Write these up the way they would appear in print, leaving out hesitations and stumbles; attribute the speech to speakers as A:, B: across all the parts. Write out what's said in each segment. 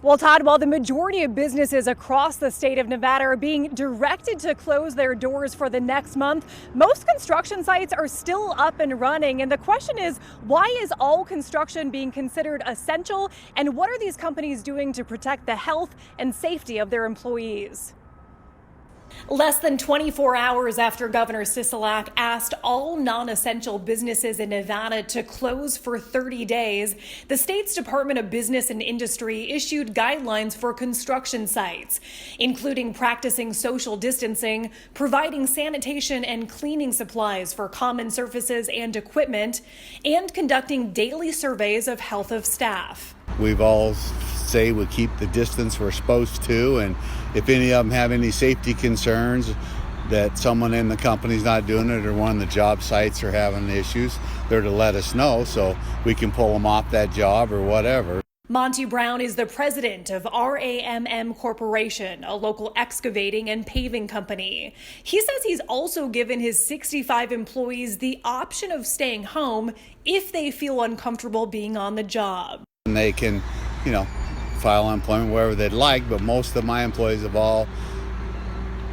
A: Well, Todd, while the majority of businesses across the state of Nevada are being directed to close their doors for the next month, most construction sites are still up and running. And the question is, why is all construction being considered essential? And what are these companies doing to protect the health and safety of their employees? Less than 24 hours after Governor Sisolak asked all non-essential businesses in Nevada to close for 30 days, the state's Department of Business and Industry issued guidelines for construction sites, including practicing social distancing, providing sanitation and cleaning supplies for common surfaces and equipment, and conducting daily surveys of health of staff.
B: We've all say we keep the distance we're supposed to, and if any of them have any safety concerns that someone in the company's not doing it or one of the job sites are having issues, they're to let us know so we can pull them off that job or whatever.
A: Monty Brown is the president of RAMM Corporation, a local excavating and paving company. He says he's also given his 65 employees the option of staying home if they feel uncomfortable being on the job.
B: And they can, file unemployment wherever they'd like, but most of my employees have all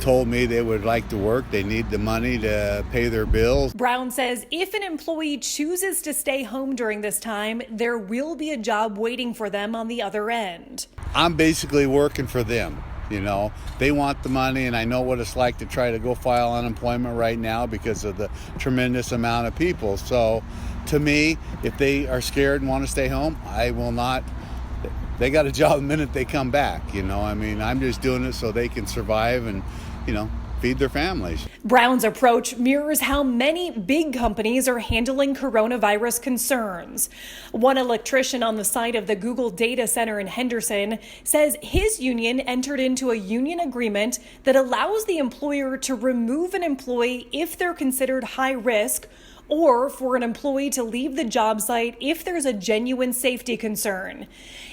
B: told me they would like to work. They need the money to pay their bills.
A: Brown says if an employee chooses to stay home during this time, there will be a job waiting for them on the other end.
B: I'm basically working for them. They want the money, and I know what it's like to try to go file unemployment right now because of the tremendous amount of people. So to me, if they are scared and want to stay home, I will not. They got a job the minute they come back. I'm just doing it so they can survive and, feed their families.
A: Brown's approach mirrors how many big companies are handling coronavirus concerns. One electrician on the site of the Google data center in Henderson says his union entered into a union agreement that allows the employer to remove an employee if they're considered high risk, or for an employee to leave the job site if there's a genuine safety concern.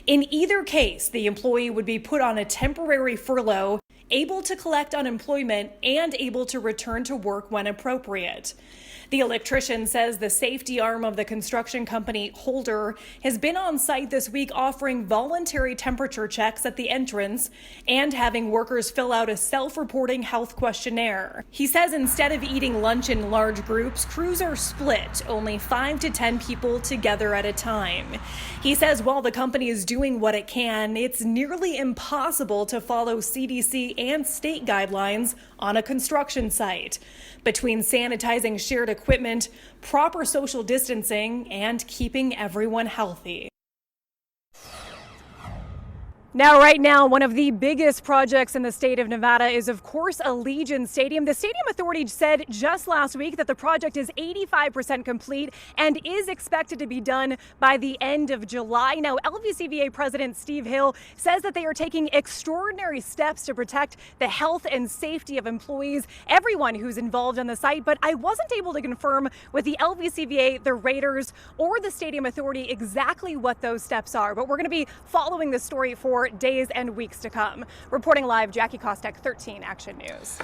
A: In either case, the employee would be put on a temporary furlough, able to collect unemployment, and able to return to work when appropriate. The electrician says the safety arm of the construction company, Holder, has been on site this week offering voluntary temperature checks at the entrance and having workers fill out a self-reporting health questionnaire. He says instead of eating lunch in large groups, crews are split, only 5 to 10 people together at a time. He says while the company is doing what it can, it's nearly impossible to follow CDC and state guidelines on a construction site. Between sanitizing shared equipment, proper social distancing, and keeping everyone healthy. Now, right now, one of the biggest projects in the state of Nevada is, of course, Allegiant Stadium. The stadium authority said just last week that the project is 85% complete and is expected to be done by the end of July. Now, LVCVA President Steve Hill says that they are taking extraordinary steps to protect the health and safety of employees, everyone who's involved on the site. But I wasn't able to confirm with the LVCVA, the Raiders, or the stadium authority exactly what those steps are. But we're going to be following this story for days and weeks to come. Reporting live, Jackie Kostek, 13 Action News.